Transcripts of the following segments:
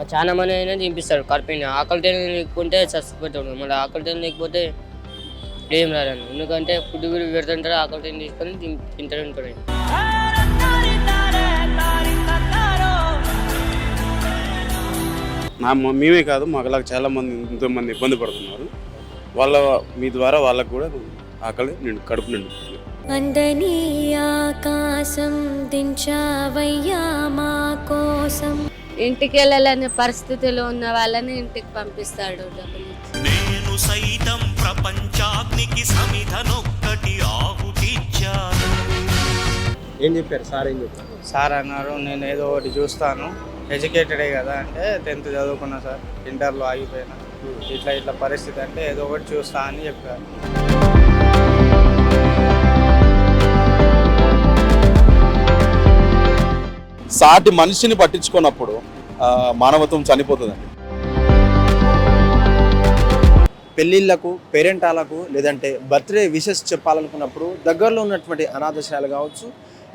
చాలా మంది అయినా తినిపిస్తారు కడుపుని. ఆకలితో లేకుంటే చచ్చిపోతాడు, మళ్ళీ ఆకలితో లేకపోతే ఏం రాదండి. ఎందుకంటే ఫుడ్ కూడా పెడుతుంటారు, ఆకలితో తీసుకొని తింటారు ఉంటాడు. మేమే కాదు, మాకులాగా చాలా మంది ఎంతోమంది ఇబ్బంది పడుతున్నారు. మీ ద్వారా వాళ్ళకు కూడా ఆకలి కడుపు నిండుతుంది. అందని ఆకాశం దించావయ్యా మా కోసం. ఇంటికి వెళ్ళాలనే పరిస్థితిలో ఉన్న వాళ్ళని ఇంటికి పంపిస్తాడు డబ్బులు. నేను సైతం ప్రపంచాగ్నికి సమిధనొక్కటి ఆహుతిచ్చాను. ఏం చెప్పారు సార్? ఏం చెప్పారు సార్? అన్నారు నేను ఏదో ఒకటి చూస్తాను, ఎడ్యుకేటెడే కదా అంటే 10th చదువుకున్నా సార్, ఇంటర్లో ఆగిపోయినా, ఇట్లా పరిస్థితి అంటే ఏదో ఒకటి చూస్తా అని చెప్పారు. సాటి మనిషిని పట్టించుకున్నప్పుడు మానవత్వం చనిపోతుందండి. పెళ్ళిళ్ళకు, పేరెంటాలకు, లేదంటే బర్త్డే విషెస్ చెప్పాలనుకున్నప్పుడు దగ్గరలో ఉన్నటువంటి అనాథశాలలు కావచ్చు,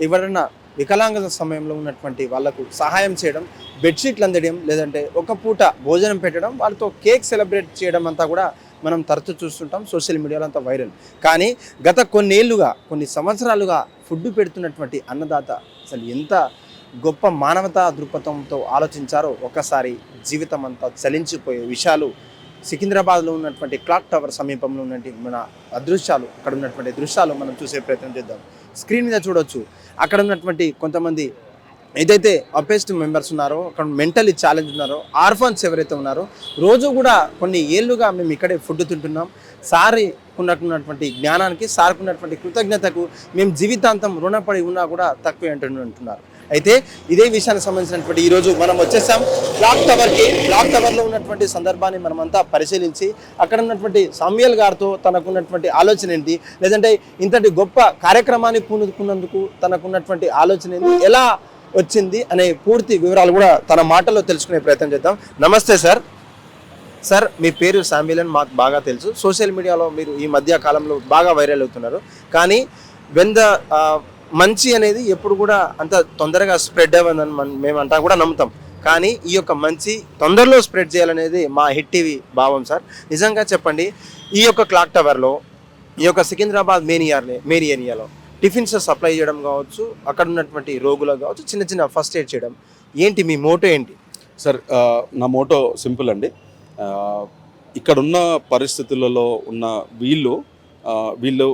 ఎవరైనా వికలాంగ సమయంలో ఉన్నటువంటి వాళ్ళకు సహాయం చేయడం, బెడ్షీట్లు అందడం, లేదంటే ఒక పూట భోజనం పెట్టడం, వాళ్ళతో కేక్ సెలబ్రేట్ చేయడం అంతా కూడా మనం తరచూ చూస్తుంటాం. సోషల్ మీడియాలో అంతా వైరల్. కానీ గత కొన్ని సంవత్సరాలుగా ఫుడ్ పెడుతున్నటువంటి అన్నదాత అసలు ఎంత గొప్ప మానవతా దృక్పథంతో ఆలోచించారో ఒక్కసారి జీవితం అంతా చలించిపోయే విషయాలు సికింద్రాబాద్లో ఉన్నటువంటి క్లాక్ టవర్ సమీపంలో ఉన్నటువంటి అక్కడ ఉన్నటువంటి దృశ్యాలు మనం చూసే ప్రయత్నం చేద్దాం. స్క్రీన్ మీద చూడొచ్చు. అక్కడ ఉన్నటువంటి కొంతమంది ఏదైతే అపేస్ట్ మెంబర్స్ ఉన్నారో, అక్కడ మెంటలీ ఛాలెంజ్ ఉన్నారో, ఆర్ఫన్స్ ఎవరైతే ఉన్నారో, రోజు కూడా కొన్ని ఏళ్ళుగా మేము ఇక్కడే ఫుడ్ తింటున్నాం. ఉన్నటువంటి జ్ఞానానికి, సార్కు ఉన్నటువంటి కృతజ్ఞతకు మేము జీవితాంతం రుణపడి ఉన్నా కూడా తక్కువే అంటున్నారు. అయితే ఇదే విషయానికి సంబంధించినటువంటి ఈరోజు మనం వచ్చేసాం క్లాక్ టవర్కి. క్లాక్ టవర్లో ఉన్నటువంటి సందర్భాన్ని మనమంతా పరిశీలించి అక్కడ ఉన్నటువంటి సామ్యుయల్ గారితో తనకున్నటువంటి ఆలోచన ఏంటి, లేదంటే ఇంతటి గొప్ప కార్యక్రమాన్ని పూనుకున్నందుకు తనకున్నటువంటి ఆలోచన ఏంటి, ఎలా వచ్చింది అనే పూర్తి వివరాలు కూడా తన మాటల్లో తెలుసుకునే ప్రయత్నం చేద్దాం. నమస్తే సార్. సార్, మీ పేరు సామ్యుయల్ అని మాకు బాగా తెలుసు. సోషల్ మీడియాలో మీరు ఈ మధ్య కాలంలో బాగా వైరల్ అవుతున్నారు. కానీ మంచి అనేది ఎప్పుడు కూడా అంత తొందరగా స్ప్రెడ్ అవ్వదని మేమంతా కూడా నమ్ముతాం. కానీ ఈ యొక్క మంచి తొందరలో స్ప్రెడ్ చేయాలనేది మా హిట్ టీవీ భావం సార్. నిజంగా చెప్పండి, ఈ యొక్క క్లాక్ టవర్లో, ఈ యొక్క సికింద్రాబాద్ మెయిన్ ఏరియాలో టిఫిన్స్ సప్లై చేయడం కావచ్చు, అక్కడ ఉన్నటువంటి రోగులకు కావచ్చు, చిన్న చిన్న ఫస్ట్ ఎయిడ్ చేయడం, ఏంటి మీ మోటో ఏంటి సార్? నా మోటో సింపుల్ అండి. ఇక్కడున్న పరిస్థితులలో ఉన్న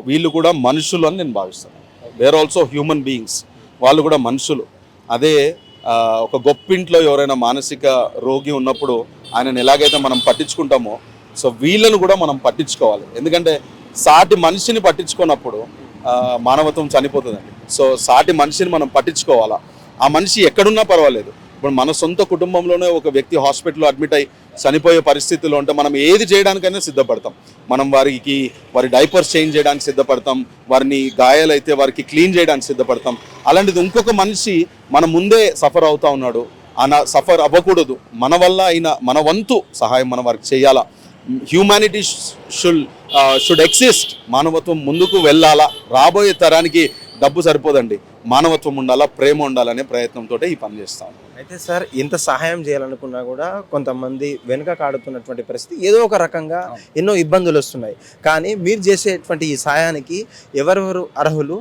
వీళ్ళు కూడా మనుషులు అని నేను భావిస్తాను. They're also human beings. వాళ్ళు కూడా మనుషులు. అదే ఒక గొప్పింట్లో ఎవరైనా మానసిక రోగి ఉన్నప్పుడు ఆయనను ఎలాగైతే మనం పట్టించుకుంటామో, సో వీళ్ళను కూడా మనం పట్టించుకోవాలి. ఎందుకంటే సాటి మనిషిని పట్టించుకున్నప్పుడు మానవత్వం చనిపోతుందండి. సో సాటి మనిషిని మనం పట్టించుకోవాలా. ఆ మనిషి ఎక్కడున్నా పర్వాలేదు. ఇప్పుడు మన సొంత కుటుంబంలోనే ఒక వ్యక్తి హాస్పిటల్లో అడ్మిట్ అయ్యి చనిపోయే పరిస్థితుల్లో ఉంటే మనం ఏది చేయడానికైనా సిద్ధపడతాం. మనం వారి డైపర్స్ చేంజ్ చేయడానికి సిద్ధపడతాం, వారిని గాయాలైతే వారికి క్లీన్ చేయడానికి సిద్ధపడతాం. అలాంటిది ఇంకొక మనిషి మన ముందే సఫర్ అవుతా ఉన్నాడు, సఫర్ అవ్వకూడదు. మన వల్ల అయిన మన వంతు సహాయం మనం వారికి చేయాలా. Humanity should exist. మానవత్వం ముందుకు వెళ్ళాలా. రాబోయే తరానికి డబ్బు సరిపోదండి, మానవత్వం ఉండాలా, ప్రేమ ఉండాలనే ప్రయత్నంతో ఈ పని చేస్తాం. అయితే సార్, ఇంత సహాయం చేయాలనుకున్నా కూడా కొంతమంది వెనుక కాడుతున్నటువంటి పరిస్థితి, ఏదో ఒక రకంగా ఎన్నో ఇబ్బందులు వస్తున్నాయి. కానీ మీరు చేసేటువంటి ఈ సహాయానికి ఎవరెవరు అర్హులు,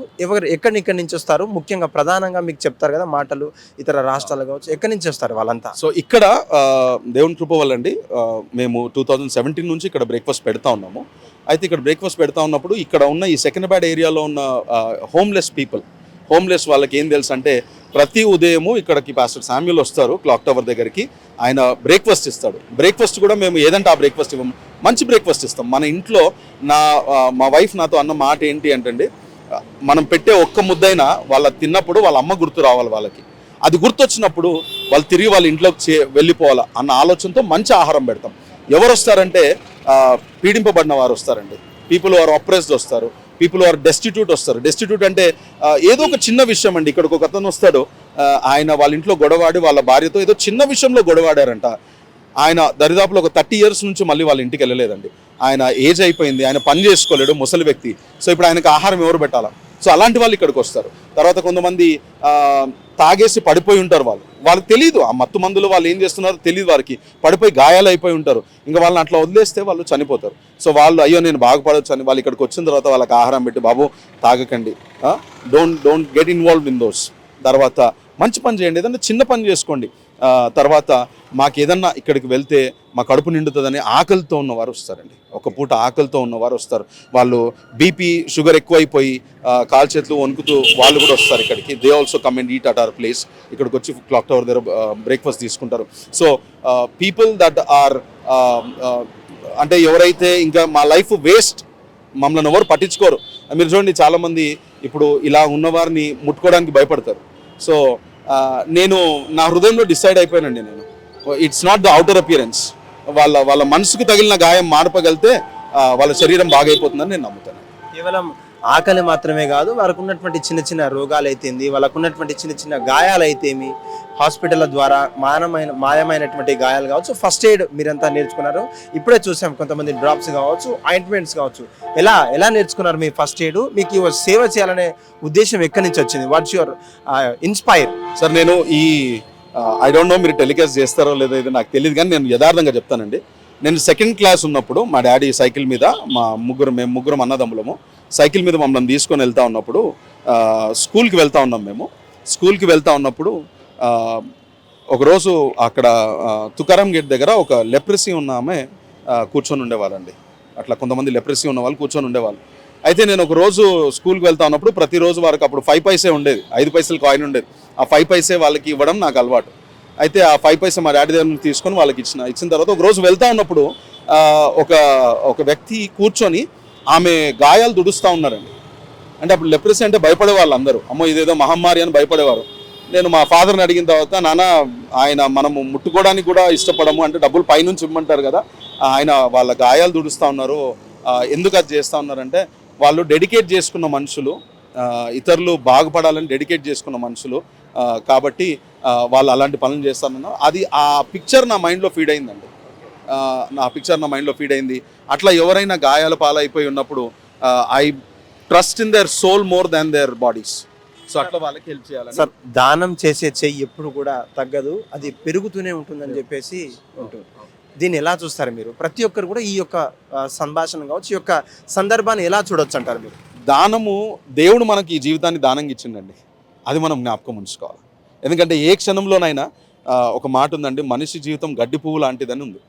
ఎక్కడి నుంచి వస్తారు, ముఖ్యంగా ప్రధానంగా మీకు చెప్తారు కదా మాటలు, ఇతర రాష్ట్రాలు కావచ్చు, ఎక్కడి నుంచి వస్తారు వాళ్ళంతా? సో ఇక్కడ దేవుని కృప వల్ల అండి, మేము 2017 నుంచి ఇక్కడ బ్రేక్ఫాస్ట్ పెడతా ఉన్నాము. అయితే ఇక్కడ బ్రేక్ఫాస్ట్ పెడతా ఉన్నప్పుడు ఇక్కడ ఉన్న ఈ సికింద్రాబాద్ ఏరియాలో ఉన్న హోమ్లెస్ వాళ్ళకి ఏం తెలుసు అంటే, ప్రతి ఉదయము ఇక్కడికి పాస్టర్ శామ్యుయల్ వస్తారు క్లాక్ టవర్ దగ్గరికి. ఆయన బ్రేక్ఫాస్ట్ ఇస్తాడు. బ్రేక్ఫాస్ట్ కూడా మేము ఏదంటే ఆ బ్రేక్ఫాస్ట్ ఇవ్వము, మంచి బ్రేక్ఫాస్ట్ ఇస్తాం. మన ఇంట్లో మా వైఫ్ నాతో అన్న మాట ఏంటి అంటే, మనం పెట్టే ఒక్క ముద్దైనా వాళ్ళ తిన్నప్పుడు వాళ్ళ అమ్మ గుర్తు రావాలి వాళ్ళకి. అది గుర్తొచ్చినప్పుడు వాళ్ళు తిరిగి వాళ్ళ ఇంట్లోకి వెళ్ళిపోవాలా అన్న ఆలోచనతో మంచి ఆహారం పెడతాం. ఎవరు వస్తారంటే పీడింపబడిన వారు వస్తారండి. పీపుల్ ఆర్ ఆప్రెస్డ్ వస్తారు, పీపుల్ ఆర్ డెస్టిట్యూట్ వస్తారు. డెస్టిట్యూట్ అంటే ఏదో ఒక చిన్న విషయం అండి. ఇక్కడికి ఒక అతను వస్తాడు, ఆయన వాళ్ళ ఇంట్లో గొడవాడి వాళ్ళ భార్యతో ఏదో చిన్న విషయంలో గొడవాడారంట. ఆయన దరిదాపులో ఒక 30 years నుంచి మళ్ళీ వాళ్ళ ఇంటికి వెళ్ళలేదండి. ఆయన ఏజ్ అయిపోయింది, ఆయన పని చేసుకోలేడు, ముసలి వ్యక్తి. సో ఇప్పుడు ఆయనకు ఆహారం ఎవరు పెట్టాలా? సో అలాంటి వాళ్ళు ఇక్కడికి వస్తారు. తర్వాత కొంతమంది తాగేసి పడిపోయి ఉంటారు. వాళ్ళకి తెలియదు ఆ మత్తు మందులు వాళ్ళు ఏం చేస్తున్నారో తెలియదు, వారికి పడిపోయి గాయాలు అయిపోయి ఉంటారు. ఇంకా వాళ్ళని అట్లా వదిలేస్తే వాళ్ళు చనిపోతారు. సో వాళ్ళు అయ్యో నేను బాగుపడవచ్చు అని వాళ్ళు ఇక్కడికి వచ్చిన తర్వాత వాళ్ళకి ఆహారం పెట్టి, బాబు తాగకండి, don't get involved in those, తర్వాత మంచి పని చేయండి, ఏదన్నా చిన్న పని చేసుకోండి, తర్వాత మాకు ఏదన్నా ఇక్కడికి వెళ్తే మా కడుపు నిండుతుందని ఆకలితో ఉన్నవారు వస్తారండి. ఒక పూట ఆకలితో ఉన్నవారు వస్తారు. వాళ్ళు బీపీ షుగర్ ఎక్కువైపోయి కాలు చేతులు వణుకుతూ వాళ్ళు కూడా వస్తారు ఇక్కడికి. They also come and eat at our place. ఇక్కడికి వచ్చి క్లాక్ టవర్ దగ్గర బ్రేక్ఫాస్ట్ తీసుకుంటారు. సో పీపుల్ దట్ ఆర్ అంటే ఎవరైతే ఇంకా మా లైఫ్ వేస్ట్, మమ్మల్ని ఎవరు పట్టించుకోరు. మీరు చూడండి, చాలామంది ఇప్పుడు ఇలా ఉన్నవారిని ముట్టుకోవడానికి భయపడతారు. సో నేను నా హృదయంలో డిసైడ్ అయిపోయానండి, నేను it's not the outer appearance, వాళ్ళ మనసుకు తగిలిన గాయం మానపగలితే వాళ్ళ శరీరం బాగైపోతుందని నేను నమ్ముతాను. కేవలం ఆకలి మాత్రమే కాదు, వారికి ఉన్నటువంటి చిన్న చిన్న రోగాలు అయితేంది, వాళ్ళకు ఉన్నటువంటి చిన్న చిన్న గాయాలు అయితేమి, హాస్పిటల్ ద్వారా మాయమైనటువంటి గాయాలు కావచ్చు, ఫస్ట్ ఎయిడ్ మీరంతా నేర్చుకున్నారు. ఇప్పుడే చూసాం కొంతమంది డ్రాప్స్ కావచ్చు, ఆయింట్మెంట్స్ కావచ్చు. ఎలా నేర్చుకున్నారు మీ ఫస్ట్ ఎయిడ్? మీకు సేవ చేయాలనే ఉద్దేశం ఎక్కడి నుంచి వచ్చింది? What's your inspire? సార్ నేను ఐ డోంట్ నో మీరు టెలికాస్ట్ చేస్తారో లేదో ఇది నాకు తెలియదు, కానీ నేను యథార్థంగా చెప్తానండి. నేను 2nd క్లాస్ ఉన్నప్పుడు మా డాడీ సైకిల్ మీద, మేము ముగ్గురం అన్నదమ్ములము, సైకిల్ మీద మమ్మల్ని తీసుకొని వెళ్తా ఉన్నప్పుడు స్కూల్కి వెళ్తా ఉన్నాం. మేము స్కూల్కి వెళ్తా ఉన్నప్పుడు ఒకరోజు అక్కడ తుకారాం గేట్ దగ్గర ఒక లెప్రసీ ఉన్న ఆమె కూర్చొని ఉండేవాళ్ళండి. అట్లా కొంతమంది లెప్రసీ ఉన్న వాళ్ళు కూర్చొని ఉండేవాళ్ళు. అయితే నేను ఒక రోజు స్కూల్కి వెళ్తా ఉన్నప్పుడు ప్రతిరోజు వారికి అప్పుడు 5 పైసే ఉండేది, 5 పైసలు కాయిన్ ఉండేది. ఆ 5 పైసే వాళ్ళకి ఇవ్వడం నాకు అలవాటు. అయితే ఆ 5 పైసే మా డాడీ దగ్గర తీసుకొని వాళ్ళకి ఇచ్చిన తర్వాత ఒక రోజు వెళ్తా ఉన్నప్పుడు ఒక వ్యక్తి కూర్చొని ఆమె గాయాలు దుడుస్తూ ఉన్నారండి. అంటే అప్పుడు లెప్రసీ అంటే భయపడేవాళ్ళు అందరూ, అమ్మో ఇదేదో మహమ్మారి అని భయపడేవారు. నేను మా ఫాదర్ని అడిగిన తర్వాత, నాన్న ఆయన మనము ముట్టుకోవడానికి కూడా ఇష్టపడము, అంటే డబ్బులు పైనుంచి ఇవ్వమంటారు కదా, ఆయన వాళ్ళ గాయాలు దుడుస్తూ ఉన్నారు, ఎందుకు అది చేస్తూ ఉన్నారంటే వాళ్ళు డెడికేట్ చేసుకున్న మనుషులు, ఇతరులు బాగుపడాలని డెడికేట్ చేసుకున్న మనుషులు, కాబట్టి వాళ్ళు అలాంటి పనులు చేస్తారన్నారు. అది ఆ పిక్చర్ నా మైండ్లో ఫీడ్ అయిందండి. అట్లా ఎవరైనా గాయాల పాలైపోయి ఉన్నప్పుడు I trust in their soul more than their bodies. So అట్లా వాళ్ళకి హెల్ప్ చేయాలి సార్. దానం చేసే చెయ్యి ఎప్పుడు కూడా తగ్గదు, అది పెరుగుతూనే ఉంటుందని చెప్పేసి ఉంటుంది. దీన్ని ఎలా చూస్తారు మీరు? ప్రతి ఒక్కరు కూడా ఈ యొక్క సంభాషణ కావచ్చు, ఈ యొక్క సందర్భాన్ని ఎలా చూడొచ్చు అంటారు మీరు? దానము, దేవుడు మనకి ఈ జీవితాన్ని దానంగా ఇచ్చిండండి, అది మనం జ్ఞాపకం ఉంచుకోవాలి. ఎందుకంటే ఏ క్షణంలోనైనా ఒక మాట ఉందండి, మనిషి జీవితం గడ్డి పువ్వు లాంటిదని ఉంది,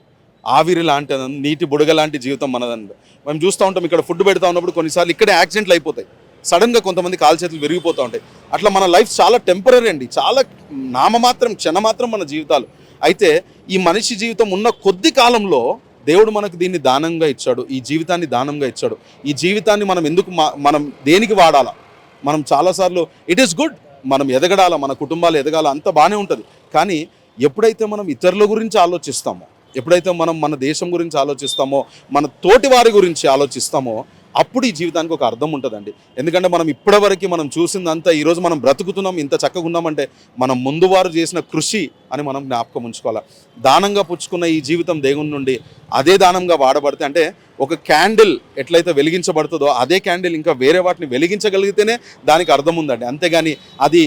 ఆవిరి లాంటిదని, నీటి బుడగ లాంటి జీవితం మనదండి. మనం చూస్తూ ఉంటాం, ఇక్కడ ఫుడ్ పెడతా ఉన్నప్పుడు కొన్నిసార్లు ఇక్కడే యాక్సిడెంట్లు అయిపోతాయి, సడన్గా కొంతమంది కాలు చేతులు విరిగిపోతూ ఉంటాయి. అట్లా మన లైఫ్ చాలా టెంపరీ అండి, చాలా నామమాత్రం, క్షణమాత్రం మన జీవితాలు. అయితే ఈ మనిషి జీవితం ఉన్న కొద్ది కాలంలో దేవుడు మనకు దీన్ని దానంగా ఇచ్చాడు, ఈ జీవితాన్ని దానంగా ఇచ్చాడు. ఈ జీవితాన్ని మనం మనం దేనికి వాడాలా? మనం చాలాసార్లు ఇట్ ఈస్ గుడ్, మనం ఎదగడాల, మన కుటుంబాలు ఎదగాల, అంత బాగానే ఉంటుంది. కానీ ఎప్పుడైతే మనం ఇతరుల గురించి ఆలోచిస్తామో, ఎప్పుడైతే మనం మన దేశం గురించి ఆలోచిస్తామో, మన తోటి వారి గురించి ఆలోచిస్తామో, అప్పుడు ఈ జీవితానికి ఒక అర్థం ఉంటుందండి. ఎందుకంటే మనం ఇప్పటివరకు మనం చూసిందంతా, ఈరోజు మనం బ్రతుకుతున్నాం, ఇంత చక్కగా ఉన్నామంటే మనం ముందు వారు చేసిన కృషి అని మనం జ్ఞాపకం ఉంచుకోవాలి. దానంగా పుచ్చుకున్న ఈ జీవితం దేవుని నుండి అదే దానంగా వాడబడితే, అంటే ఒక క్యాండిల్ ఎట్లయితే వెలిగించబడుతుందో అదే క్యాండిల్ ఇంకా వేరే వాటిని వెలిగించగలిగితేనే దానికి అర్థం ఉందండి. అంతేగాని అది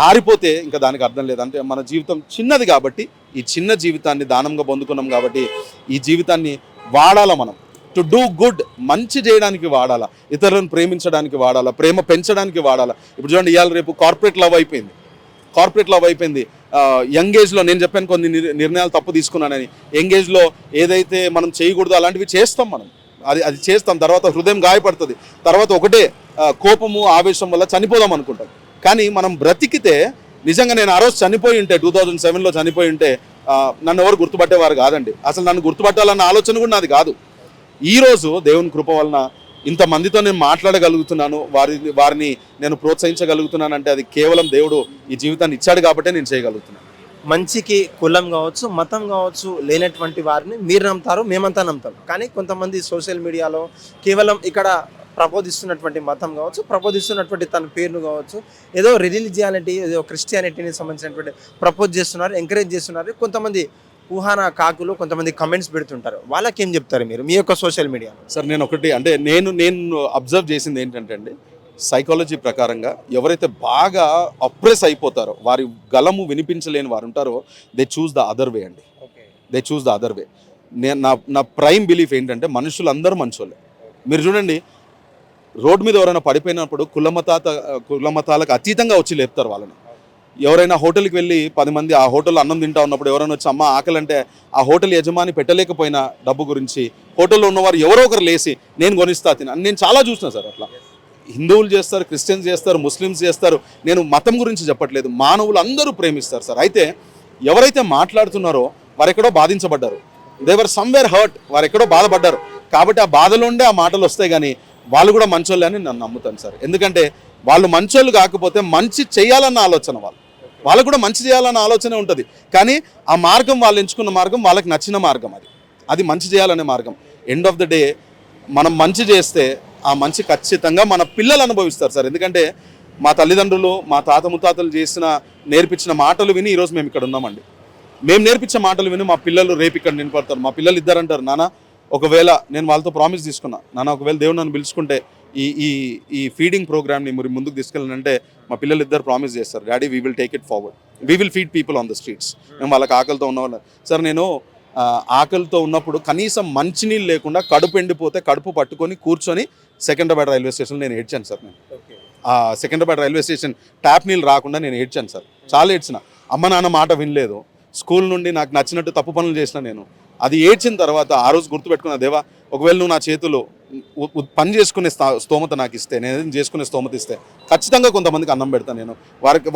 ఆరిపోతే ఇంకా దానికి అర్థం లేదు. అంటే మన జీవితం చిన్నది కాబట్టి, ఈ చిన్న జీవితాన్ని దానంగా పొందుకున్నాం కాబట్టి ఈ జీవితాన్ని వాడాలా, మనం టు డూ గుడ్, మంచి చేయడానికి వాడాలా, ఇతరులను ప్రేమించడానికి వాడాలా, ప్రేమ పెంచడానికి వాడాలా. ఇప్పుడు చూడండి, ఇవాళ రేపు కార్పొరేట్ లవ్ అయిపోయింది. యంగ్ ఏజ్లో నేను చెప్పాను కొన్ని నిర్ణయాలు తప్పు తీసుకున్నానని. యంగ్ ఏజ్లో ఏదైతే మనం చేయకూడదో అలాంటివి చేస్తాం, మనం అది చేస్తాం. తర్వాత హృదయం గాయపడుతుంది, తర్వాత ఒకటే కోపము ఆవేశం వల్ల చనిపోదాం అనుకుంటాం. కానీ మనం బ్రతికితే, నిజంగా నేను ఆ రోజు చనిపోయి ఉంటే, 2007లో చనిపోయి ఉంటే నన్ను ఎవరు గుర్తుపట్టేవారు కాదండి. అసలు నన్ను గుర్తుపట్టాలన్న ఆలోచన కూడా నాది కాదు. ఈరోజు దేవుని కృప వలన ఇంతమందితో నేను మాట్లాడగలుగుతున్నాను, వారిని నేను ప్రోత్సహించగలుగుతున్నాను అంటే అది కేవలం దేవుడు ఈ జీవితాన్ని ఇచ్చాడు కాబట్టే నేను చేయగలుగుతున్నాను. మంచికి కులం కావచ్చు, మతం కావచ్చు లేనటువంటి వారిని మీరు నమ్ముతారు, మేమంతా నమ్ముతాం. కానీ కొంతమంది సోషల్ మీడియాలో కేవలం ఇక్కడ ప్రబోధిస్తున్నటువంటి మతం కావచ్చు, ప్రబోధిస్తున్నటువంటి తన పేరును కావచ్చు, ఏదో రిలీజియానిటీ, ఏదో క్రిస్టియానిటీని సంబంధించినటువంటి ప్రపోజ్ చేస్తున్నారు, ఎంకరేజ్ చేస్తున్నారు. కొంతమంది ఊహానా కాకులు కొంతమంది కమెంట్స్ పెడుతుంటారు, వాళ్ళకి ఏం చెప్తారు మీరు మీ యొక్క సోషల్ మీడియా? సార్ నేను ఒకటి, అంటే నేను అబ్జర్వ్ చేసింది ఏంటంటే అండి, సైకాలజీ ప్రకారంగా ఎవరైతే బాగా అప్రెస్ అయిపోతారో, వారి గలము వినిపించలేని వారు ఉంటారో, they choose the other way అండి. They choose the other way. నా ప్రైమ్ బిలీఫ్ ఏంటంటే మనుషులందరూ మంచోళ్ళే. మీరు చూడండి, రోడ్డు మీద ఎవరైనా పడిపోయినప్పుడు కులమతాలకు అతీతంగా వచ్చి లేపుతారు వాళ్ళని. ఎవరైనా హోటల్కి వెళ్ళి 10 మంది ఆ హోటల్లో అన్నం తింటా ఉన్నప్పుడు ఎవరైనా వచ్చి అమ్మ ఆకలి అంటే ఆ హోటల్ యజమాని పెట్టలేకపోయినా డబ్బు గురించి హోటల్లో ఉన్నవారు ఎవరో ఒకరు లేసి నేను కొనిస్తా తిన. నేను చాలా చూసిన సార్ అట్లా. హిందువులు చేస్తారు, క్రిస్టియన్స్ చేస్తారు, ముస్లిమ్స్ చేస్తారు. నేను మతం గురించి చెప్పట్లేదు, మానవులు అందరూ ప్రేమిస్తారు సార్. అయితే ఎవరైతే మాట్లాడుతున్నారో వారెక్కడో బాధించబడ్డారు, దేవర్ సమ్వేర్ హర్ట్, వారెక్కడో బాధపడ్డారు. కాబట్టి ఆ బాధలోండే ఆ మాటలు వస్తాయి. కానీ వాళ్ళు కూడా మంచోళ్ళే అని నేను నమ్ముతాను సార్. ఎందుకంటే వాళ్ళు మంచోళ్ళు కాకపోతే మంచి చేయాలన్న ఆలోచన వాళ్ళకు కూడా మంచి చేయాలన్న ఆలోచన ఉంటుంది. కానీ ఆ మార్గం వాళ్ళు ఎంచుకున్న మార్గం వాళ్ళకి నచ్చిన మార్గం, అది మంచి చేయాలనే మార్గం. ఎండ్ ఆఫ్ ద డే మనం మంచి చేస్తే ఆ మంచి ఖచ్చితంగా మన పిల్లలు అనుభవిస్తారు సార్. ఎందుకంటే మా తల్లిదండ్రులు, మా తాత ముత్తాతలు నేర్పించిన మాటలు విని ఈరోజు మేము ఇక్కడ ఉన్నామండి. మేము నేర్పించే మాటలు విని మా పిల్లలు రేపు ఇక్కడ నిలబడతారు. మా పిల్లలు ఇద్దరు అంటారు, నాన్న ఒకవేళ నేను వాళ్ళతో ప్రామిస్ తీసుకున్నా, నాన్న ఒకవేళ దేవుడు నన్ను పిలుచుకుంటే ఈ ఫీడింగ్ ప్రోగ్రామ్ని మీరు ముందుకు తీసుకెళ్ళాలంటే మా పిల్లలు ఇద్దరు ప్రామిస్ చేస్తారు, daddy we will take it forward, we will feed people on the streets. మేము వాళ్ళకి ఆకలితో ఉన్నవాళ్ళు సార్. నేను ఆకలితో ఉన్నప్పుడు కనీసం మంచినీళ్ళు లేకుండా కడుపు ఎండిపోతే కడుపు పట్టుకొని కూర్చొని సికింద్రాబాద్ రైల్వే స్టేషన్లో నేను ఏడ్చాను సార్. నేను సికింద్రాబాద్ రైల్వే స్టేషన్ ట్యాప్ నీళ్ళు రాకుండా నేను ఏడ్చాను సార్. చాలా ఏడ్చిన. అమ్మ నాన్న మాట వినలేదు. స్కూల్ నుండి నాకు నచ్చినట్టు తప్పు పనులు చేసిన నేను. అది ఏడ్చిన తర్వాత ఆ రోజు గుర్తుపెట్టుకున్న, దేవా ఒకవేళ నువ్వు నా చేతులు పని చేసుకునే స్తోమత నాకు ఇస్తే, నేను చేసుకునే స్తోమత ఇస్తే ఖచ్చితంగా కొంతమందికి అన్నం పెడతాను. నేను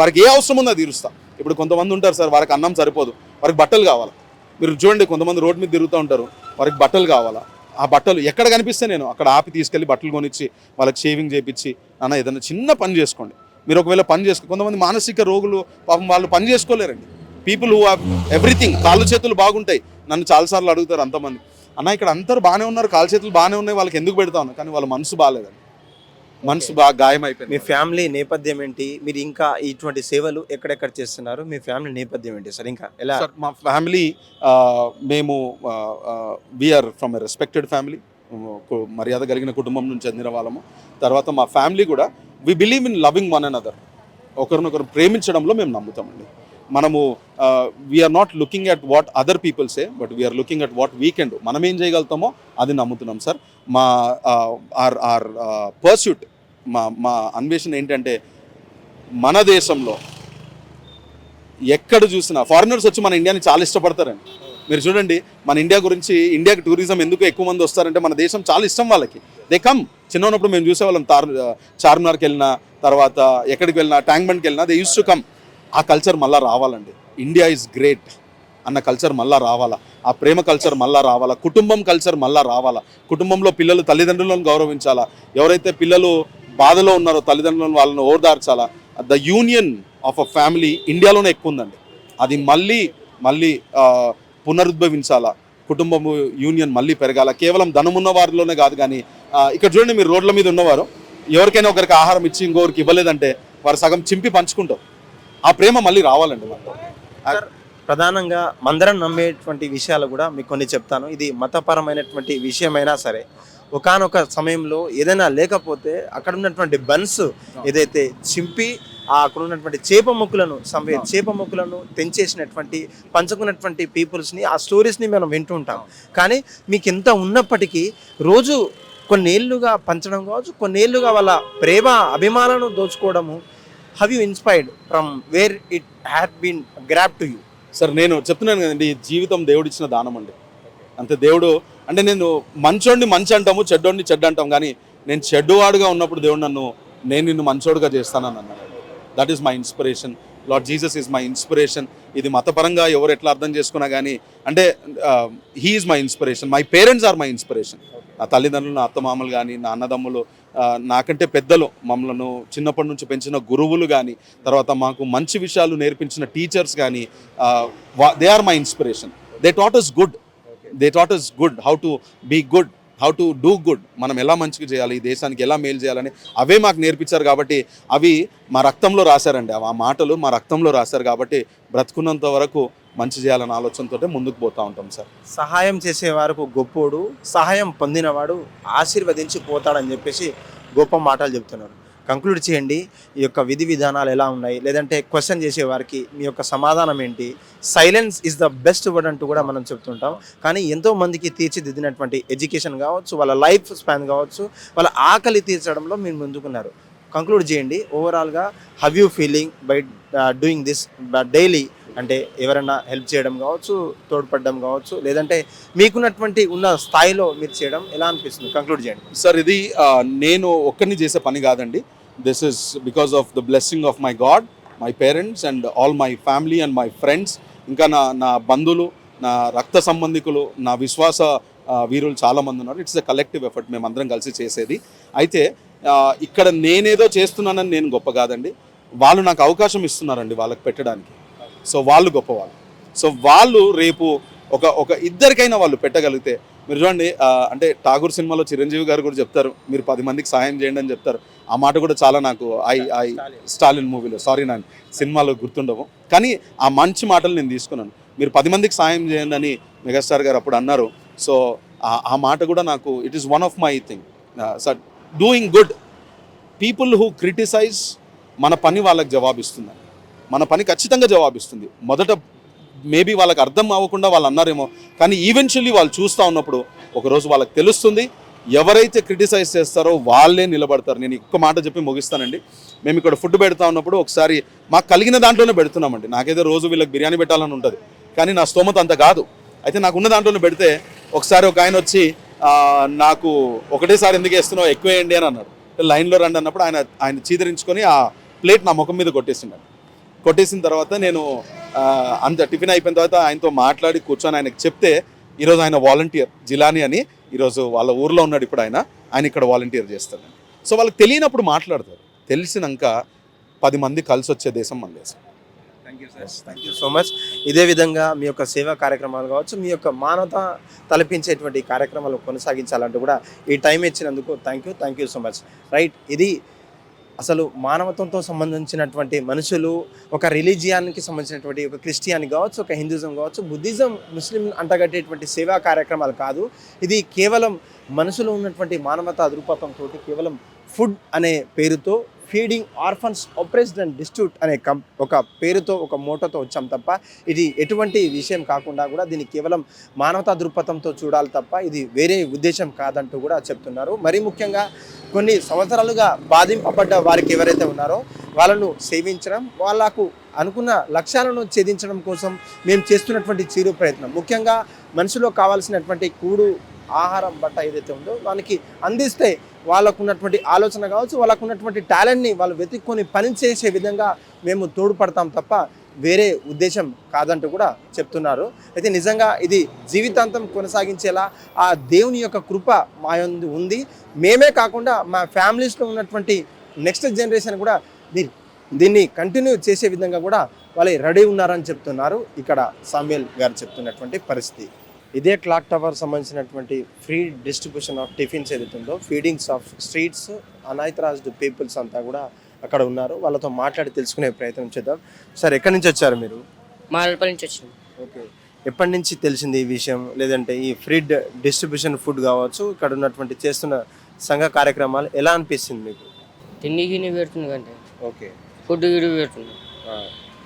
వారికి ఏ అవసరం ఉందో అది తీరుస్తా. ఇప్పుడు కొంతమంది ఉంటారు సార్, వారికి అన్నం సరిపోదు, వారికి బట్టలు కావాలి. మీరు చూడండి, కొంతమంది రోడ్డు మీద తిరుగుతూ ఉంటారు, వారికి బట్టలు కావాలా. ఆ బట్టలు ఎక్కడ కనిపిస్తే నేను అక్కడ ఆపి తీసుకెళ్ళి బట్టలు కొనిచ్చి వాళ్ళకి షేవింగ్ చేయించి, అన్న ఏదైనా చిన్న పని చేసుకోండి. మీరు ఒకవేళ పని కొంతమంది మానసిక రోగులు పాపం వాళ్ళు పని చేసుకోలేరండి. పీపుల్ హూ హ్యావ్ ఎవ్రీథింగ్, కాళ్ళు చేతులు బాగుంటాయి. నన్ను చాలాసార్లు అడుగుతారు అంతమంది, అన్న ఇక్కడ అందరూ బాగానే ఉన్నారు, కాళ్ళు చేతులు బాగానే ఉన్నాయి, వాళ్ళకి ఎందుకు పెడతా ఉన్నా, కానీ వాళ్ళ మనసు బాగాలేదండి. మనసు బాగా గాయమైపోయింది. మీ ఫ్యామిలీ నేపథ్యం ఏంటి? మీరు ఇంకా ఇటువంటి సేవలు ఎక్కడెక్కడ చేస్తున్నారు? మీ ఫ్యామిలీ నేపథ్యం ఏంటి సార్? ఇంకా ఎలా? సార్ మా ఫ్యామిలీ, మేము we are from a respected family, మర్యాద కలిగిన కుటుంబం నుంచి చెందిన వాళ్ళము. తర్వాత మా ఫ్యామిలీ కూడా we believe in loving one another, ఒకరినొకరు ప్రేమించడంలో మేము నమ్ముతామండి. మనము we are not looking at what other people say, but we are looking at what we can do. మనం ఏం చేయగలుగుతామో అది నమ్ముతున్నాం సార్. మా ఆర్ పర్స్యూట్, మా అన్వేషణ ఏంటంటే మన దేశంలో ఎక్కడ చూసినా ఫారినర్స్ వచ్చి మన ఇండియాని చాలా ఇష్టపడతారండి. మీరు చూడండి, మన ఇండియా గురించి, ఇండియాకి టూరిజం ఎందుకు ఎక్కువ మంది వస్తారంటే మన దేశం చాలా ఇష్టం వాళ్ళకి. They come. చిన్న ఉన్నప్పుడు మేము చూసేవాళ్ళం, చార్మినార్కి వెళ్ళినా, తర్వాత ఎక్కడికి వెళ్ళినా, ట్యాంక్ బండ్కి వెళ్ళినా, దే యూస్ టు కమ్. ఆ కల్చర్ మళ్ళీ రావాలండి. ఇండియా ఈజ్ గ్రేట్ అన్న కల్చర్ మళ్ళీ రావాలా, ఆ ప్రేమ కల్చర్ మళ్ళీ రావాలా, కుటుంబం కల్చర్ మళ్ళీ రావాలా. కుటుంబంలో పిల్లలు తల్లిదండ్రులను గౌరవించాలా, ఎవరైతే పిల్లలు బాధలో ఉన్నారో తల్లిదండ్రులను వాళ్ళని ఓదార్చాలా. The union of a family ఇండియాలోనే ఎక్కువ ఉందండి. అది మళ్ళీ పునరుద్భవించాలా. కుటుంబము యూనియన్ మళ్ళీ పెరగాల. కేవలం ధనమున్న వారిలోనే కాదు. కానీ ఇక్కడ చూడండి, మీరు రోడ్ల మీద ఉన్నవారు ఎవరికైనా ఒకరికి ఆహారం ఇచ్చి ఇంకొకరికి ఇవ్వలేదంటే వారు సగం చింపి పంచుకుంటారు. ఆ ప్రేమ మళ్ళీ రావాలండి మనకు. ప్రధానంగా మందరం నమ్మేటువంటి విషయాలు కూడా మీకు కొన్ని చెప్తాను. ఇది మతపరమైనటువంటి విషయమైనా సరే, ఒకానొక సమయంలో ఏదైనా లేకపోతే అక్కడ ఉన్నటువంటి బన్స్ ఏదైతే చింపి అక్కడ ఉన్నటువంటి చేప మొక్కులను తెంచేసినటువంటి, పంచుకున్నటువంటి పీపుల్స్ని, ఆ స్టోరీస్ని మనం వింటూ ఉంటాం. కానీ మీకు ఎంత ఉన్నప్పటికీ రోజు కొన్నేళ్లుగా పంచడం కావచ్చు, కొన్నేళ్లుగా వాళ్ళ ప్రేమ అభిమానాలను దోచుకోవడము, have you inspired from where it had been grab to you? Sir నేను చెప్తున్నాను కదండి, జీవితం దేవుడిచ్చిన దానం అండి. అంతే. దేవుడు అంటే నేను మంచోడిని మంచి అంటాము, చెడ్డోడిని చెడ్డ అంటాం. కానీ నేను చెడ్డవాడుగా ఉన్నప్పుడు దేవుడు నేను నిన్ను మంచోడుగా చేస్తానని అన్నాడు. That is my inspiration. Lord Jesus is my inspiration. ఇది మతపరంగా ఎవరు ఎట్లా అర్థం చేసుకున్నా కానీ, అంటే he is my inspiration. My parents are my inspiration. నా తల్లిదండ్రులు, నా అత్తమామలు కానీ, నా అన్నదమ్ములు, నాకంటే పెద్దలు, మమ్మల్ని చిన్నప్పటి నుంచి పెంచిన గురువులు కానీ, తర్వాత మాకు మంచి విషయాలు నేర్పించిన టీచర్స్ కానీ, they are my inspiration. They taught us good, how to be good, how to do good. మనం ఎలా మంచిగా చేయాలి, ఈ దేశానికి ఎలా మేలు చేయాలని అవే మాకు నేర్పించారు. కాబట్టి అవి మా రక్తంలో రాశారండి. ఆ మాటలు మా రక్తంలో రాశారు. కాబట్టి బ్రతుకున్నంత వరకు మంచి చేయాలన్న ఆలోచనతో ముందుకు పోతూ ఉంటాం సార్. సహాయం చేసేవారికి గొప్పోడు, సహాయం పొందినవాడు ఆశీర్వదించి పోతాడని చెప్పేసి గొప్ప మాటలు చెప్తున్నారు. కంక్లూడ్ చేయండి. ఈ యొక్క విధి విధానాలు ఎలా ఉన్నాయి, లేదంటే క్వశ్చన్ చేసే వారికి మీ యొక్క సమాధానం ఏంటి? Silence is the best word అంటూ కూడా మనం చెప్తుంటాం. కానీ ఎంతో మందికి తీర్చిదిద్దినటువంటి ఎడ్యుకేషన్ కావచ్చు, వాళ్ళ లైఫ్ స్పాన్ కావచ్చు, వాళ్ళ ఆకలి తీర్చడంలో మీరు ముందుకున్నారు. కంక్లూడ్ చేయండి. ఓవరాల్గా have you feeling by doing this daily? అంటే ఎవరైనా హెల్ప్ చేయడం కావచ్చు, తోడ్పడడం కావచ్చు, లేదంటే మీకున్నటువంటి ఉన్న స్థాయిలో మీరు చేయడం ఎలా అనిపిస్తుంది? కంక్లూడ్ చేయండి. సార్ ఇది నేను ఒక్కరిని చేసే పని కాదండి. This is because of the blessing of my God, my parents and all my family and my friends, ఇంకా నా బంధువులు, నా రక్త సంబంధికులు, నా విశ్వాస వీరులు చాలామంది ఉన్నారు. ఇట్స్ ఎ కలెక్టివ్ ఎఫర్ట్, మేమందరం కలిసి చేసేది. అయితే ఇక్కడ నేనేదో చేస్తున్నానని నేను గొప్ప కాదండి. వాళ్ళు నాకు అవకాశం ఇస్తున్నారండి వాళ్ళకి పెట్టడానికి. సో వాళ్ళు గొప్పవాళ్ళు. సో వాళ్ళు రేపు ఒక ఇద్దరికైనా వాళ్ళు పెట్టగలిగితే, మీరు చూడండి, అంటే ఠాగూర్ సినిమాలో చిరంజీవి గారు కూడా చెప్తారు, మీరు 10 మందికి సాయం చేయండి అని చెప్తారు. ఆ మాట కూడా చాలా నాకు స్టాలిన్ మూవీలో, సారీ నా సినిమాలో గుర్తుండవు, కానీ ఆ మంచి మాటలు నేను తీసుకున్నాను. మీరు 10 మందికి సాయం చేయండి అని మెగాస్టార్ గారు అప్పుడు అన్నారు. సో ఆ మాట కూడా నాకు it is one of my thing. Sir doing good, people who criticize, మన పని వాళ్ళకి జవాబిస్తుంది, మన పని ఖచ్చితంగా జవాబిస్తుంది. మొదట మేబీ వాళ్ళకి అర్థం అవ్వకుండా వాళ్ళు అన్నారేమో, కానీ ఈవెన్చువల్లీ వాళ్ళు చూస్తూ ఉన్నప్పుడు ఒకరోజు వాళ్ళకి తెలుస్తుంది. ఎవరైతే క్రిటిసైజ్ చేస్తారో వాళ్ళే నిలబడతారు. నేను ఒక్క మాట చెప్పి ముగిస్తానండి. మేము ఇక్కడ ఫుడ్ పెడతా ఉన్నప్పుడు ఒకసారి మాకు కలిగిన దాంట్లోనే పెడుతున్నామండి. నాకైతే రోజు వీళ్ళకి బిర్యానీ పెట్టాలని ఉంటుంది, కానీ నా స్తోమత అంత కాదు. అయితే నాకు ఉన్న దాంట్లోనే పెడితే ఒకసారి ఒక ఆయన వచ్చి నాకు ఒకటేసారి ఎందుకు వేస్తున్నావు, ఎక్కువ వేయండి అని అన్నాడు. లైన్లో రండి అన్నప్పుడు ఆయన చీదరించుకొని ఆ ప్లేట్ నా ముఖం మీద కొట్టేసిన తర్వాత నేను అంత టిఫిన్ అయిపోయిన తర్వాత ఆయనతో మాట్లాడి కూర్చొని ఆయనకు చెప్తే, ఈరోజు ఆయన వాలంటీర్ జిలానీ అని, ఈరోజు వాళ్ళ ఊర్లో ఉన్నాడు. ఇప్పుడు ఆయన ఇక్కడ వాలంటీర్ చేస్తాడు. సో వాళ్ళకి తెలియనప్పుడు మాట్లాడతారు, తెలిసినాక 10 మంది కలిసి వచ్చే దేశం మన దేశం. Thank you so much. ఇదే విధంగా మీ యొక్క సేవా కార్యక్రమాలు కావచ్చు, మీ యొక్క మానవత తలపించేటువంటి కార్యక్రమాలు కొనసాగించాలంటూ కూడా ఈ టైం ఇచ్చినందుకు thank you so much. Right, ఇది అసలు మానవత్వంతో సంబంధించినటువంటి మనుషులు, ఒక రిలీజియానికి సంబంధించినటువంటి ఒక క్రిస్టియాని కావచ్చు, ఒక హిందూజం కావచ్చు, బుద్ధిజం, ముస్లిం అంటగట్టేటువంటి సేవా కార్యక్రమాలు కాదు. ఇది కేవలం మనసులో ఉన్నటువంటి మానవతా దృక్పథంతో, కేవలం ఫుడ్ అనే పేరుతో, ఫీడింగ్ ఆర్ఫన్స్ ఆప్రెస్డ్ అండ్ డిస్ట్యూట్ అనే ఒక పేరుతో, ఒక మోటోతో వచ్చాం తప్ప, ఇది ఎటువంటి విషయం కాకుండా కూడా దీన్ని కేవలం మానవతా దృక్పథంతో చూడాలి తప్ప ఇది వేరే ఉద్దేశం కాదంటూ కూడా చెప్తున్నారు. మరీ ముఖ్యంగా కొన్ని సంవత్సరాలుగా బాధింపబడ్డ వారికి ఎవరైతే ఉన్నారో వాళ్ళను సేవించడం, వాళ్ళకు అనుకున్న లక్ష్యాలను ఛేదించడం కోసం మేము చేస్తున్నటువంటి చిరు ప్రయత్నం, ముఖ్యంగా మనిషిలో కావాల్సినటువంటి కూడు, ఆహారం, బట్ట ఏదైతే ఉందో వానికి అందిస్తే వాళ్ళకు ఉన్నటువంటి ఆలోచన కావచ్చు, వాళ్ళకు ఉన్నటువంటి టాలెంట్ని వాళ్ళు వెతుక్కొని పని చేసే విధంగా మేము తోడ్పడతాం తప్ప వేరే ఉద్దేశం కాదంటూ కూడా చెప్తున్నారు. అయితే నిజంగా ఇది జీవితాంతం కొనసాగించేలా ఆ దేవుని యొక్క కృప మా యందు ఉంది. మేమే కాకుండా మా ఫ్యామిలీస్లో ఉన్నటువంటి నెక్స్ట్ జనరేషన్ కూడా దీన్ని కంటిన్యూ చేసే విధంగా కూడా వాళ్ళు రెడీ ఉన్నారని చెప్తున్నారు. ఇక్కడ సామ్యుయల్ గారు చెప్తున్నటువంటి పరిస్థితి ఇదే. క్లాక్ టవర్ సంబంధించినటువంటి ఫ్రీ డిస్ట్రిబ్యూషన్ ఆఫ్ టిఫిన్స్ ఏదైతుందో, feedings of streets, unauthorised peoples అంతా కూడా అక్కడ ఉన్నారు. వాళ్ళతో మాట్లాడి తెలుసుకునే ప్రయత్నం చేద్దాం. సార్, ఎక్కడి నుంచి వచ్చారు మీరు? మారల్పల్లి నుంచి వచ్చింది. ఓకే, ఎప్పటి నుంచి తెలిసింది ఈ విషయం, లేదంటే ఈ ఫ్రీ డిస్ట్రిబ్యూషన్ ఫుడ్ కావచ్చు, ఇక్కడ ఉన్నటువంటి చేస్తున్న సంఘ కార్యక్రమాలు ఎలా అనిపిస్తుంది మీకు? తిండి గిన్నె పెడుతుంది కంటే ఓకే, ఫుడ్ గిడి పెడుతుంది,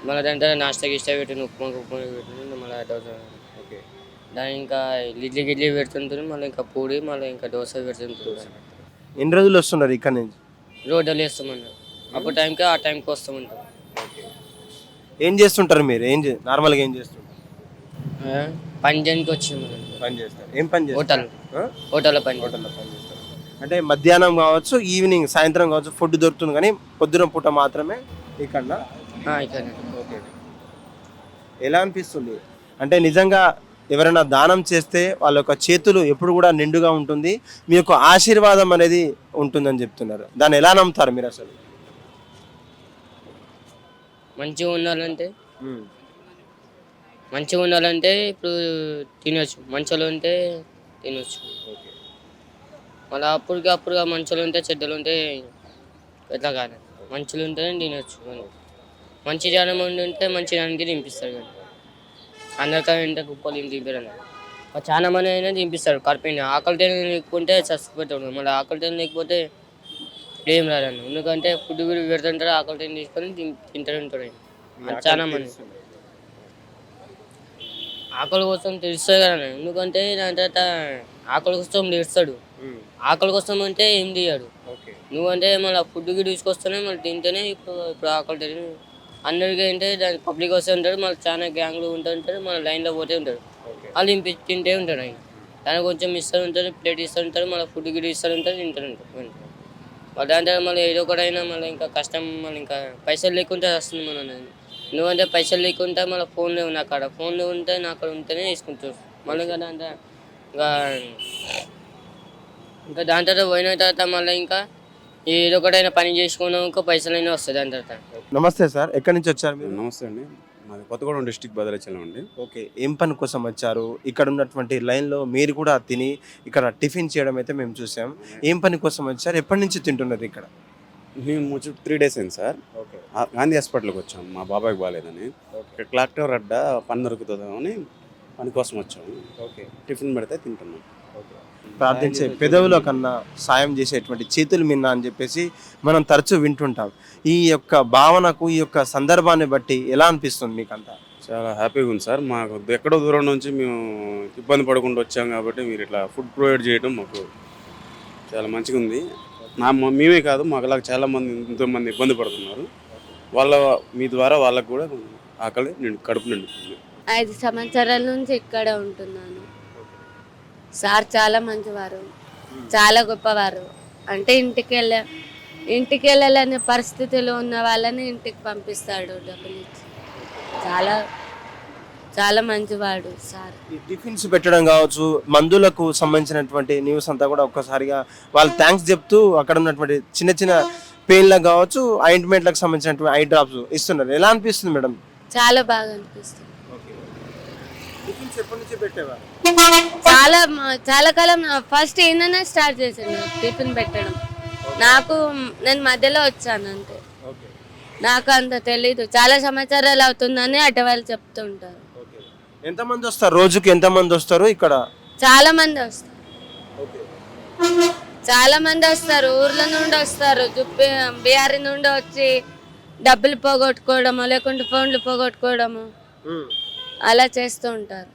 మళ్ళీ దాంట్లో నాస్తా గిస్తా పెడుతుంది, ఉప్మా పెడుతుంది, మళ్ళీ దోశ. ఓకే, దాని ఇంకా ఇడ్లీ పెడుతుంటుంది, మళ్ళీ ఇంకా పూడి, మళ్ళీ ఇంకా దోశ పెడుతుంటుంది. ఎన్ని రోజులు వస్తున్నారు ఇక్కడ నుంచి? రోడ్లు వేస్తామన్నారు, అప్పుడు టైంకి ఆ టైంకి వస్తామంటారు. ఏం చేస్తుంటారు మీరు? నార్మల్గా ఏం చేస్తుంటారు? పని చేయడానికి వచ్చింది. పని చేస్తారు. ఏం పని చేస్తారు? హోటల్లో పని చేస్తారు. అంటే మధ్యాహ్నం కావచ్చు, ఈవినింగ్, సాయంత్రం కావచ్చు ఫుడ్ దొరుకుతుంది, కానీ పొద్దున పూట మాత్రమే ఇక్కడ. ఇక్కడ ఓకే, ఎలా అనిపిస్తుంది? అంటే నిజంగా ఎవరైనా దానం చేస్తే వాళ్ళ యొక్క చేతులు ఎప్పుడు కూడా నిండుగా ఉంటుంది, మీ యొక్క ఆశీర్వాదం అనేది ఉంటుందని చెప్తున్నారు. దాన్ని ఎలా నమ్ముతారు మీరు అసలు? మంచిగా ఉండాలంటే ఇప్పుడు తినొచ్చు, మంచిగా ఉంటే తినొచ్చు. మళ్ళీ అప్పుడుగా మంచిగా ఉంటే చెడ్డలు ఉంటే ఎట్లా కాదు, మంచిగా ఉంటేనే తినొచ్చు. మంచి జనం ఉంటే మంచి జనానికి తినిపిస్తారు, కానీ అందరికంటే కుప్పలు ఏం తింపారు. చాలా మంది అయినా తినిపిస్తారు కడుపుని. ఆకలి లేకుంటే చచ్చిపోతాడు, మళ్ళీ ఆకలి లేకపోతే ఇప్పుడు ఏం రాదన్న. ఎందుకంటే ఫుడ్ కూడా పెడుతుంటారు, ఆకలి తీసుకొని తింటూ ఆయన చాలా మంది ఆకలి కోసం తెలుస్తుంది కదా. ఎందుకంటే దాని తర్వాత ఆకలి కోసం తీస్తాడు, ఆకలి కోసం అంటే ఏం తీయడు. నువ్వంటే మళ్ళీ ఫుడ్ కి తీసుకొస్తేనే మళ్ళీ తింటేనే ఇప్పుడు ఆకలి తెలియదు అందరికీ. అంటే దాని పబ్లిక్ వస్తే ఉంటాడు, మళ్ళీ చాలా గ్యాంగ్లు ఉంటుంటారు, మళ్ళీ లైన్లో పోతే ఉంటాడు, వాళ్ళు తింటే ఉంటాడు ఆయన. దానికి కొంచెం ఇస్తూ ఉంటారు, ప్లేట్ ఇస్తూ ఉంటారు, మళ్ళీ ఫుడ్ గిట్ ఇస్తూ ఉంటారు, తింటూ ఉంటారు. మళ్ళీ దాని తర్వాత మళ్ళీ ఏదో ఒకటైనా మళ్ళీ ఇంకా కష్టం, మళ్ళీ ఇంకా పైసలు లేకుంటే వస్తుంది మన. ఎందుకంటే పైసలు లేకుంటే మళ్ళీ ఫోన్ లేవు నా కాడ, ఫోన్లో ఉంటే నా కాడ ఉంటేనే తీసుకుంటారు మళ్ళీ. ఇంకా దాని ఇంకా దాని తర్వాత పోయిన తర్వాత మళ్ళీ ఇంకా ఏదో ఒకటైనా పని చేసుకున్నాం, ఇంకా పైసలైనా వస్తాయి దాని తర్వాత. నమస్తే సార్, ఎక్కడి నుంచి వచ్చారు మీరు? నమస్తే అండి, మాది కొత్తగూడెం డిస్టిక్ భద్రాచలం అండి. ఓకే, ఏం పని కోసం వచ్చారు? ఇక్కడ ఉన్నటువంటి లైన్లో మీరు కూడా తిని ఇక్కడ టిఫిన్ చేయడం అయితే మేము చూసాం. ఏం పని కోసం వచ్చారు? ఎప్పటి నుంచి తింటున్నారు ఇక్కడ? మేము 3 days అయింది సార్. ఓకే, గాంధీ హాస్పిటల్కి వచ్చాము, మా బాబాయ్కి బాగాలేదని. ఇక్కడ క్లాక్టర్ అడ్డ పని దొరుకుతుందని పని కోసం వచ్చాము. ఓకే, టిఫిన్ పెడితే తింటున్నాం. ప్రార్థించే పెదవుల కన్నా సాయం చేసేటువంటి చేతులు మిన్న అని చెప్పేసి మనం తరచూ వింటుంటాం. ఈ యొక్క భావనకు, ఈ యొక్క సందర్భాన్ని బట్టి ఎలా అనిపిస్తుంది మీకు అంతా? చాలా హ్యాపీగా ఉంది సార్. మాకు ఎక్కడో దూరం నుంచి మేము ఇబ్బంది పడకుండా వచ్చాం కాబట్టి మీరు ఇట్లా ఫుడ్ ప్రొవైడ్ చేయడం మాకు చాలా మంచిగా ఉంది. మేమే కాదు, మాకులాగా చాలామంది ఎంతోమంది ఇబ్బంది పడుతున్నారు. మీ ద్వారా వాళ్ళకు కూడా ఆకలి కడుపు నిండుతుంది. 5 సంవత్సరాల నుంచి ఇక్కడ ఉంటున్నాను. సార్ చాలా మంచివారు, చాలా గొప్పవారు. అంటే ఇంటికి వెళ్ళలేని పరిస్థితిలో ఉన్న వాళ్ళని ఇంటికి పంపిస్తాడు డబ్బులు ఇచ్చి. చాలా చాలా మంచివాడు సార్. ఈ టిఫిన్స్ పెట్టడం కావచ్చు, మందులకు సంబంధించినటువంటి న్యూస్ అంతా కూడా ఒక్కసారిగా వాళ్ళు థ్యాంక్స్ చెప్తూ అక్కడ ఉన్నటువంటి చిన్న చిన్న పెయిన్లకు కావచ్చు, ఆయింట్మెంట్లకు సంబంధించినటువంటి ఐ డ్రాప్స్ ఇస్తున్నారు. ఎలా అనిపిస్తుంది మేడం? చాలా బాగా అనిపిస్తుంది. టిఫిన్స్ ఎప్పటి నుంచి పెట్టేవారు? చాలా కాలం ఫస్ట్ ఈయననే స్టార్ట్ చేశాను టిఫిన్ పెట్టడం. నేను మధ్యలో వచ్చాను అంతే, నాకు అంత తెలీదు. చాలా సంవత్సరాలు అవుతుందని అటు వాళ్ళు చెప్తుంటారు. ఎంతమంది వస్తారు రోజుకి? ఎంతమంది వస్తారు ఇక్కడ? చాలా మంది వస్తారు, చాలా మంది వస్తారు. ఊర్ల నుండి వస్తారు, బీహారీ నుండి వచ్చి డబ్బులు పోగొట్టుకోవడము, లేకుంటే ఫోన్లు పోగొట్టుకోవడము అలా చేస్తూ ఉంటారు.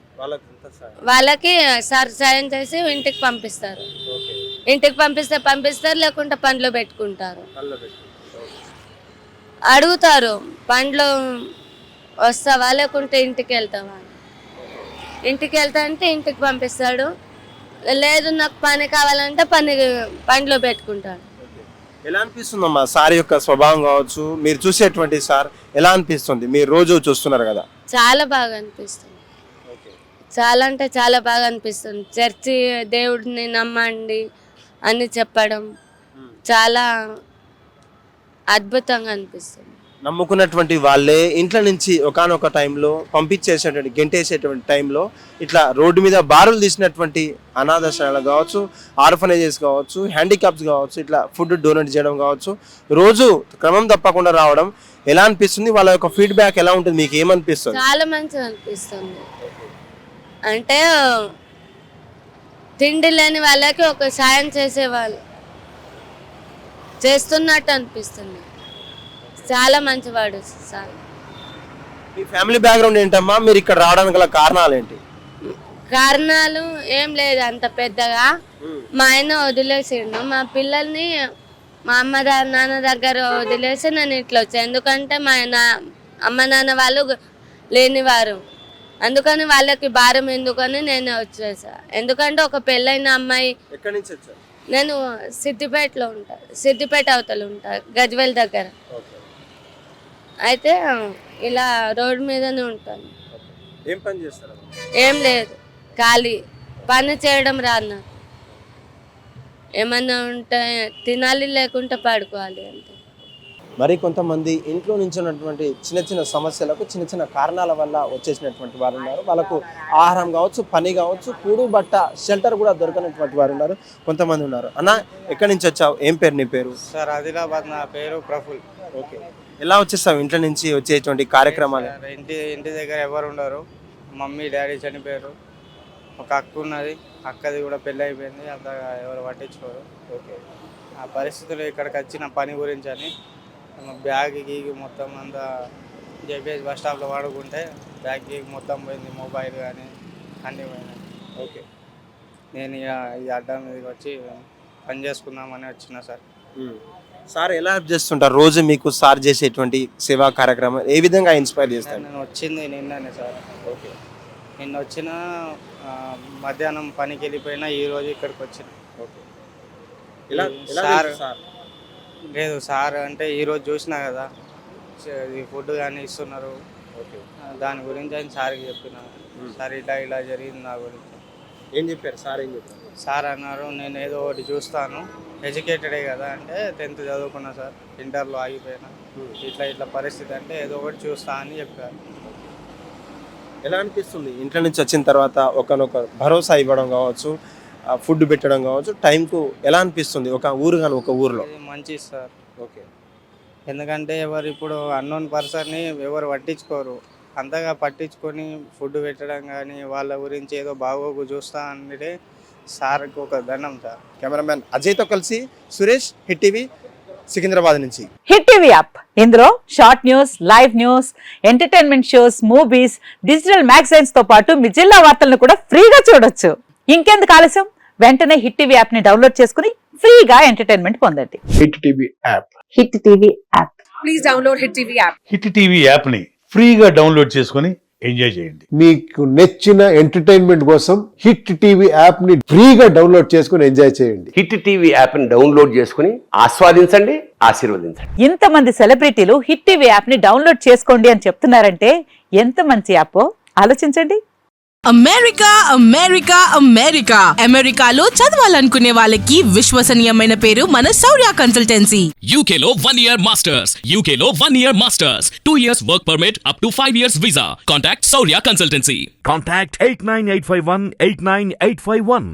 వాళ్ళకి సార్ సాయం చేసి ఇంటికి పంపిస్తారు. ఇంటికి పంపిస్తారు, లేకుంటే పండ్లు పెట్టుకుంటారు. అడుగుతారు, పండ్లు వస్తావా లేకుంటే ఇంటికి వెళ్తావా? ఇంటికి వెళ్తా అంటే ఇంటికి పంపిస్తాడు, లేదు నాకు పని కావాలంటే పండ్లు పెట్టుకుంటాడు. ఎలా అనిపిస్తుందమ్మా సార్ యొక్క స్వభావం కావచ్చు, మీరు చూసేటువంటి సార్ ఎలా అనిపిస్తుంది? మీరు రోజు చూస్తున్నారు కదా. చాలా బాగా అనిపిస్తుంది, చాలా అంటే చాలా బాగా అనిపిస్తుంది. చర్చి దేవుడిని నమ్మండి అని చెప్పడం చాలా అద్భుతంగా అనిపిస్తుంది. నమ్ముకున్నటువంటి వాళ్ళే ఇంట్లో నుంచి ఒకానొక టైంలో పంపించేసేటువంటి, గెంటేసేటువంటి టైంలో ఇట్లా రోడ్డు మీద బారులు తీసినటువంటి అనాథాశ్రయాలు కావచ్చు, ఆర్ఫనేజెస్ కావచ్చు, హ్యాండిక్యాప్స్ కావచ్చు, ఇట్లా ఫుడ్ డొనేట్ చేయడం కావచ్చు, రోజు క్రమం తప్పకుండా రావడం ఎలా అనిపిస్తుంది? వాళ్ళ యొక్క ఫీడ్బ్యాక్ ఎలా ఉంటుంది? మీకు ఏమనిపిస్తుంది? చాలా మంచిగా అనిపిస్తుంది. అంటే తిండి లేని వాళ్ళకి ఒక సాయం చేసేవాళ్ళు చేస్తున్నట్టు అనిపిస్తుంది. చాలా మంచివాడు సార్. మీ ఫ్యామిలీ బ్యాక్గ్రౌండ్ ఏంటమ్మా? మీరు ఇక్కడ రావడానికి గల కారణాలు ఏంటి? కారణాలు ఏం లేదు అంత పెద్దగా. మా ఆయన వదిలేసిండు మా పిల్లల్ని, మా నాన్న దగ్గర వదిలేసి నేను ఇట్లా వచ్చాను. ఎందుకంటే మా అమ్మ నాన్న వాళ్ళు లేనివారు, అందుకని వాళ్ళకి భారం ఎందుకని నేను వచ్చేసా. ఎందుకంటే ఒక పెళ్ళైన అమ్మాయి. ఎక్కడి నుంచి వచ్చారు? నేను సిద్దిపేటలో ఉంటా, సిద్దిపేట అవతల ఉంటా, గజ్వేల్ దగ్గర. అయితే ఇలా రోడ్డు మీదనే ఉంటాను. ఏం పని చేస్తారు? ఏం లేదు, ఖాళీ. పని చేయడం రాదు నాకు. ఏమన్నా ఉంటే తినాలి, లేకుంటే పడుకోవాలి అంతే. మరి కొంతమంది ఇంట్లో నుంచి ఉన్నటువంటి చిన్న చిన్న సమస్యలకు, చిన్న చిన్న కారణాల వల్ల వచ్చేసినటువంటి వారు ఉన్నారు. వాళ్ళకు ఆహారం కావచ్చు, పని కావచ్చు, కూడు బట్ట షెల్టర్ కూడా దొరకనటువంటి వారు ఉన్నారు. కొంతమంది ఉన్నారు. అన్న, ఎక్కడి నుంచి వచ్చావు? ఏం పేరు నీ పేరు? సార్ ఆదిలాబాద్, నా పేరు ప్రఫుల్. ఓకే, ఎలా వచ్చేస్తావు ఇంట్లో నుంచి వచ్చేటువంటి కార్యక్రమాలు? ఇంటి దగ్గర ఎవరు ఉండరు, మమ్మీ డాడీ చనిపోయారు. ఒక అక్క ఉన్నది, అక్కది కూడా పెళ్ళి అయిపోయింది, అంత ఎవరు పట్టించుకోరు. ఓకే, ఆ పరిస్థితులు ఇక్కడికి వచ్చిన పని గురించి అని బ్యాగ్ గీగి మొత్తం అంతా జేపీఎస్ బస్ స్టాప్లో వాడుకుంటే బ్యాగ్ గీగి మొత్తం పోయింది, మొబైల్ కానీ అన్నీ పోయినాయి. ఓకే. నేను ఇక ఈ అడ్డా మీదకి వచ్చి పని చేసుకుందామని వచ్చిన సార్. సార్ ఎలా హెల్ప్ చేస్తుంటారు రోజు మీకు సార్ చేసేటువంటి సేవా కార్యక్రమం ఏ విధంగా ఇన్స్పైర్ చేస్తారు? నేను వచ్చింది నిన్ననే సార్. ఓకే. నిన్న వచ్చిన మధ్యాహ్నం పనికి వెళ్ళిపోయినా ఈరోజు ఇక్కడికి వచ్చిన. ఓకే. ఎలా సార్ సార్ లేదు సార్ అంటే ఈరోజు చూసినా కదా ఈ ఫుడ్ కానీ ఇస్తున్నారు, ఓకే. దాని గురించి ఆయన సార్కి చెప్పిన. సార్ ఇలా ఇలా జరిగింది నా గురించి. ఏం చెప్పారు సార్? ఏం చెప్పారు? సార్ అన్నారు నేను ఏదో ఒకటి చూస్తాను, ఎడ్యుకేటెడే కదా అంటే 10th చదువుకున్నా సార్, ఇంటర్లో ఆగిపోయినా, ఇట్లా ఇట్లా పరిస్థితి అంటే ఏదో ఒకటి చూస్తా అని చెప్పారు. ఎలా అనిపిస్తుంది ఇంట్లో నుంచి వచ్చిన తర్వాత ఒకనొక భరోసా ఇవ్వడం కావచ్చు, ఫుడ్ పెట్టడం కావచ్చు, టైంకు ఎలా అనిపిస్తుంది ఒక ఊరు కానీ ఒక ఊర్లో? ఇది మంచిది సార్. ఓకే. ఎందుకంటే ఎవరు ఇప్పుడు అన్నోన్ పర్సన్ని ఎవరు పట్టించుకోరు, అంతగా పట్టించుకొని ఫుడ్ పెట్టడం కానీ వాళ్ళ గురించి ఏదో బాగోగు చూస్తా అంటే సార్కి ఒక దండం సార్. కెమెరామ్యాన్ అజయ్తో కలిసి సురేష్, హిట్ టీవీ, సికింద్రాబాద్ నుంచి. హిట్ టీవీ యాప్ ఇందులో short news, live news, entertainment shows, movies, digital magazines తో పాటు మీ జిల్లా వార్తలను కూడా ఫ్రీగా చూడొచ్చు. ఇంకెందుకు ఆలస్యం, వెంటనే హిట్ టీవీ యాప్ ని డౌన్లోడ్ చేసుకుని ఫ్రీగా ఎంటర్టైన్మెంట్ పొందండి. Hit TV app. Hit TV app. Please download hit TV app. Hit TV app ని ఫ్రీగా డౌన్లోడ్ చేసుకొని ఎంజాయ్ చేయండి. మీకు నచ్చిన ఎంటర్టైన్మెంట్ కోసం హిట్ టీవీ యాప్ ని ఫ్రీగా డౌన్లోడ్ చేసుకొని ఎంజాయ్ చేయండి. హిట్ టీవీ యాప్ ని డౌన్లోడ్ చేసుకుని ఆస్వాదించండి, ఆశీర్వదించండి. ఇంతమంది సెలబ్రిటీలు హిట్ టీవీ యాప్ ని డౌన్లోడ్ చేసుకోండి అని చెప్తున్నారంటే ఎంత మంచి యాప్ ఆలోచించండి. అమెరికా అమెరికా అమెరికా అమెరికాలో చదవాలనుకునే వాళ్ళకి విశ్వసనీయమైన పేరు మన శౌర్య కన్సల్టెన్సీ. యూకేలో 1 year masters, యూకేలో 1 year masters, 2 years work permit up to 5 years visa. Contact Saurya Consultancy. Contact 89851 89851.